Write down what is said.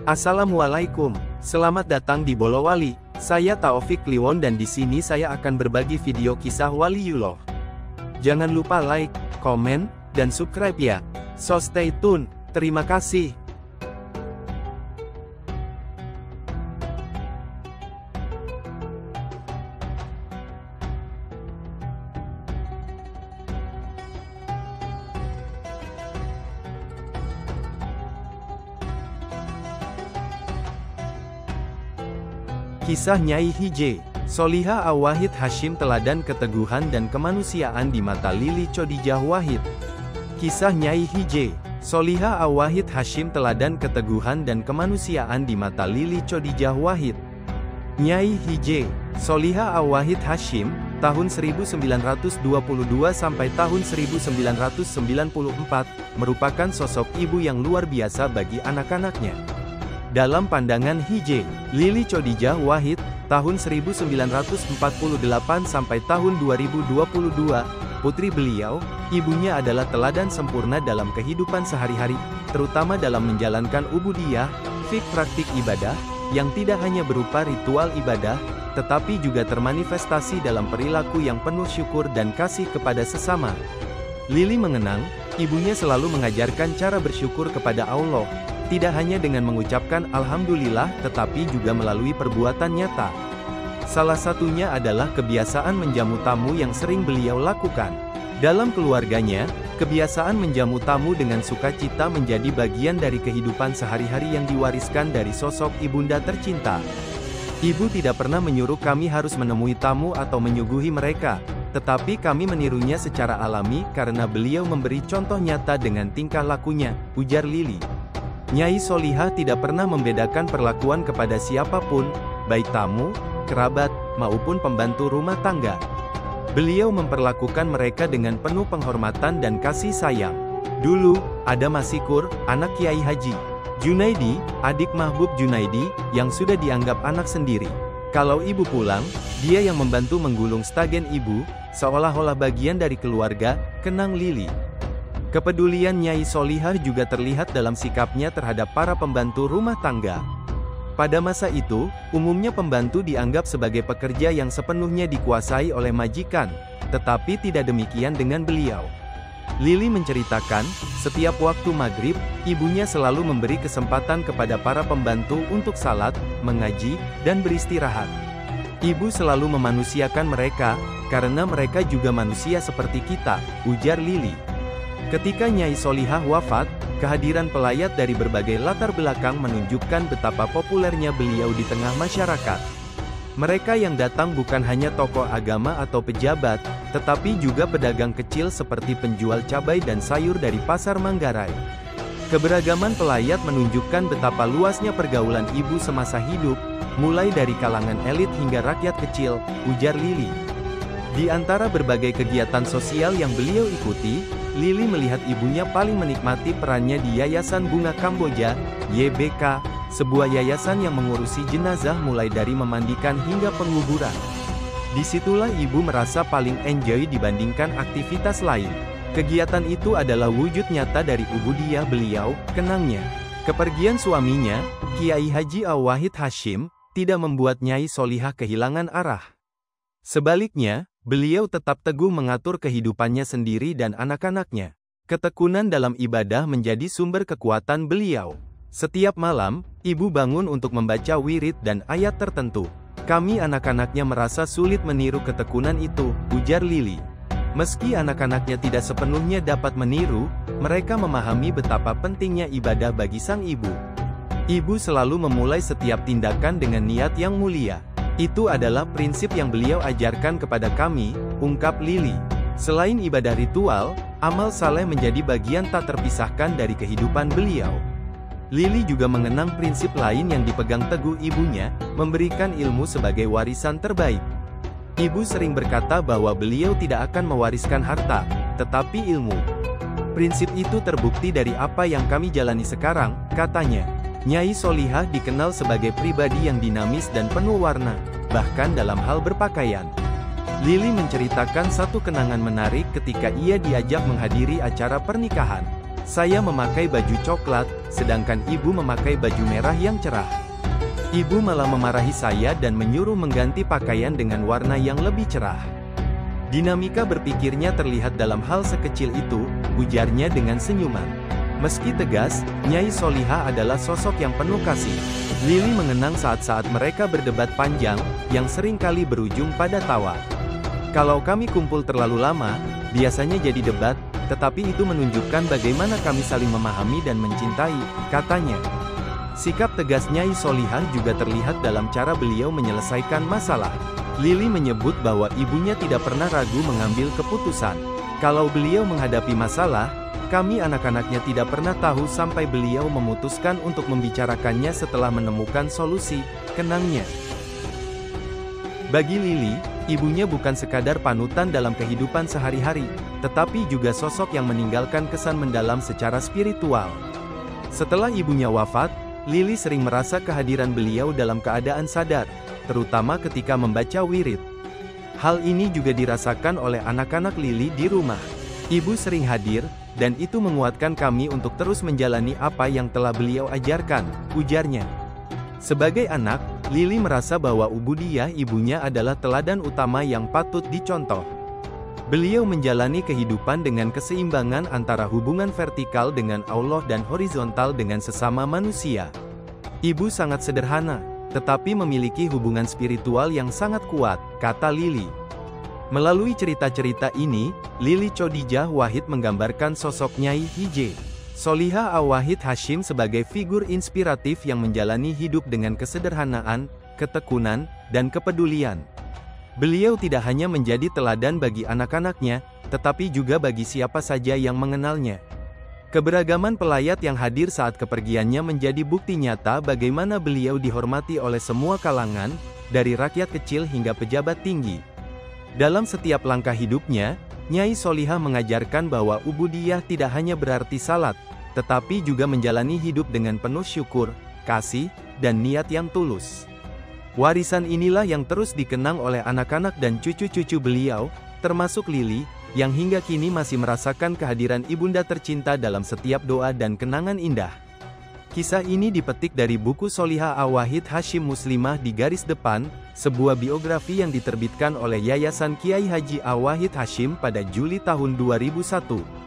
Assalamualaikum, selamat datang di Bolowali. Saya Taufik Kliwon dan di sini saya akan berbagi video kisah Waliullah. Jangan lupa like, komen, dan subscribe ya. So stay tune. Terima kasih. Kisah Nyai Hj. Solihah Awahid Hashim teladan keteguhan dan kemanusiaan di mata Lili Chodijah Wahid. Kisah Nyai Hj. Solihah Awahid Hashim teladan keteguhan dan kemanusiaan di mata Lili Chodijah Wahid. Nyai Hj. Solihah Awahid Hashim, tahun 1922 sampai tahun 1994, merupakan sosok ibu yang luar biasa bagi anak-anaknya. Dalam pandangan Hj. Lili Chodijah Wahid, tahun 1948 sampai tahun 2022, putri beliau, ibunya adalah teladan sempurna dalam kehidupan sehari-hari, terutama dalam menjalankan ubudiyah, fik praktik ibadah, yang tidak hanya berupa ritual ibadah, tetapi juga termanifestasi dalam perilaku yang penuh syukur dan kasih kepada sesama. Lili mengenang, ibunya selalu mengajarkan cara bersyukur kepada Allah, tidak hanya dengan mengucapkan Alhamdulillah tetapi juga melalui perbuatan nyata. Salah satunya adalah kebiasaan menjamu tamu yang sering beliau lakukan. Dalam keluarganya, kebiasaan menjamu tamu dengan sukacita menjadi bagian dari kehidupan sehari-hari yang diwariskan dari sosok ibunda tercinta. Ibu tidak pernah menyuruh kami harus menemui tamu atau menyuguhi mereka, tetapi kami menirunya secara alami karena beliau memberi contoh nyata dengan tingkah lakunya, ujar Lili. Nyai Solihah tidak pernah membedakan perlakuan kepada siapapun, baik tamu, kerabat, maupun pembantu rumah tangga. Beliau memperlakukan mereka dengan penuh penghormatan dan kasih sayang. Dulu, ada Masikur, anak Kiai Haji Junaidi, adik Mahbub Junaidi, yang sudah dianggap anak sendiri. Kalau ibu pulang, dia yang membantu menggulung stagen ibu, seolah-olah bagian dari keluarga, kenang Lili. Kepedulian Nyai Solihah juga terlihat dalam sikapnya terhadap para pembantu rumah tangga. Pada masa itu, umumnya pembantu dianggap sebagai pekerja yang sepenuhnya dikuasai oleh majikan, tetapi tidak demikian dengan beliau. Lili menceritakan, setiap waktu maghrib, ibunya selalu memberi kesempatan kepada para pembantu untuk salat, mengaji, dan beristirahat. Ibu selalu memanusiakan mereka, karena mereka juga manusia seperti kita, ujar Lili. Ketika Nyai Solihah wafat, kehadiran pelayat dari berbagai latar belakang menunjukkan betapa populernya beliau di tengah masyarakat. Mereka yang datang bukan hanya tokoh agama atau pejabat, tetapi juga pedagang kecil seperti penjual cabai dan sayur dari Pasar Manggarai. Keberagaman pelayat menunjukkan betapa luasnya pergaulan ibu semasa hidup, mulai dari kalangan elit hingga rakyat kecil, ujar Lili. Di antara berbagai kegiatan sosial yang beliau ikuti, Lili melihat ibunya paling menikmati perannya di Yayasan Bunga Kamboja, YBK, sebuah yayasan yang mengurusi jenazah mulai dari memandikan hingga penguburan. Disitulah ibu merasa paling enjoy dibandingkan aktivitas lain. Kegiatan itu adalah wujud nyata dari ubudiyah beliau, kenangnya. Kepergian suaminya, Kiai Haji Awahid Hashim, tidak membuat Nyai Solihah kehilangan arah. Sebaliknya, beliau tetap teguh mengatur kehidupannya sendiri dan anak-anaknya. Ketekunan dalam ibadah menjadi sumber kekuatan beliau. Setiap malam, ibu bangun untuk membaca wirid dan ayat tertentu. Kami anak-anaknya merasa sulit meniru ketekunan itu, ujar Lili. Meski anak-anaknya tidak sepenuhnya dapat meniru, mereka memahami betapa pentingnya ibadah bagi sang ibu. Ibu selalu memulai setiap tindakan dengan niat yang mulia. Itu adalah prinsip yang beliau ajarkan kepada kami, ungkap Lili. Selain ibadah ritual, amal saleh menjadi bagian tak terpisahkan dari kehidupan beliau. Lili juga mengenang prinsip lain yang dipegang teguh ibunya, memberikan ilmu sebagai warisan terbaik. Ibu sering berkata bahwa beliau tidak akan mewariskan harta, tetapi ilmu. Prinsip itu terbukti dari apa yang kami jalani sekarang, katanya. Nyai Solihah dikenal sebagai pribadi yang dinamis dan penuh warna, bahkan dalam hal berpakaian. Lili menceritakan satu kenangan menarik ketika ia diajak menghadiri acara pernikahan. Saya memakai baju coklat, sedangkan ibu memakai baju merah yang cerah. Ibu malah memarahi saya dan menyuruh mengganti pakaian dengan warna yang lebih cerah. Dinamika berpikirnya terlihat dalam hal sekecil itu, ujarnya dengan senyuman. Meski tegas, Nyai Solihah adalah sosok yang penuh kasih. Lili mengenang saat-saat mereka berdebat panjang, yang seringkali berujung pada tawa. Kalau kami kumpul terlalu lama, biasanya jadi debat, tetapi itu menunjukkan bagaimana kami saling memahami dan mencintai, katanya. Sikap tegas Nyai Solihah juga terlihat dalam cara beliau menyelesaikan masalah. Lili menyebut bahwa ibunya tidak pernah ragu mengambil keputusan. Kalau beliau menghadapi masalah, kami anak-anaknya tidak pernah tahu sampai beliau memutuskan untuk membicarakannya setelah menemukan solusi, kenangnya. Bagi Lili, ibunya bukan sekadar panutan dalam kehidupan sehari-hari, tetapi juga sosok yang meninggalkan kesan mendalam secara spiritual. Setelah ibunya wafat, Lili sering merasa kehadiran beliau dalam keadaan sadar, terutama ketika membaca wirid. Hal ini juga dirasakan oleh anak-anak Lili di rumah. Ibu sering hadir, dan itu menguatkan kami untuk terus menjalani apa yang telah beliau ajarkan, ujarnya. Sebagai anak, Lili merasa bahwa ubudiyah ibunya adalah teladan utama yang patut dicontoh. Beliau menjalani kehidupan dengan keseimbangan antara hubungan vertikal dengan Allah dan horizontal dengan sesama manusia. Ibu sangat sederhana, tetapi memiliki hubungan spiritual yang sangat kuat, kata Lili. Melalui cerita-cerita ini, Lili Chodijah Wahid menggambarkan sosok Nyai Hj. Solihah Awahid Hashim sebagai figur inspiratif yang menjalani hidup dengan kesederhanaan, ketekunan, dan kepedulian. Beliau tidak hanya menjadi teladan bagi anak-anaknya, tetapi juga bagi siapa saja yang mengenalnya. Keberagaman pelayat yang hadir saat kepergiannya menjadi bukti nyata bagaimana beliau dihormati oleh semua kalangan, dari rakyat kecil hingga pejabat tinggi. Dalam setiap langkah hidupnya, Nyai Solihah mengajarkan bahwa ubudiyah tidak hanya berarti salat, tetapi juga menjalani hidup dengan penuh syukur, kasih, dan niat yang tulus. Warisan inilah yang terus dikenang oleh anak-anak dan cucu-cucu beliau, termasuk Lili, yang hingga kini masih merasakan kehadiran ibunda tercinta dalam setiap doa dan kenangan indah. Kisah ini dipetik dari buku Solihah Awahid Hashim Muslimah di Garis Depan, sebuah biografi yang diterbitkan oleh Yayasan Kiai Haji Awahid Hashim pada Juli tahun 2001.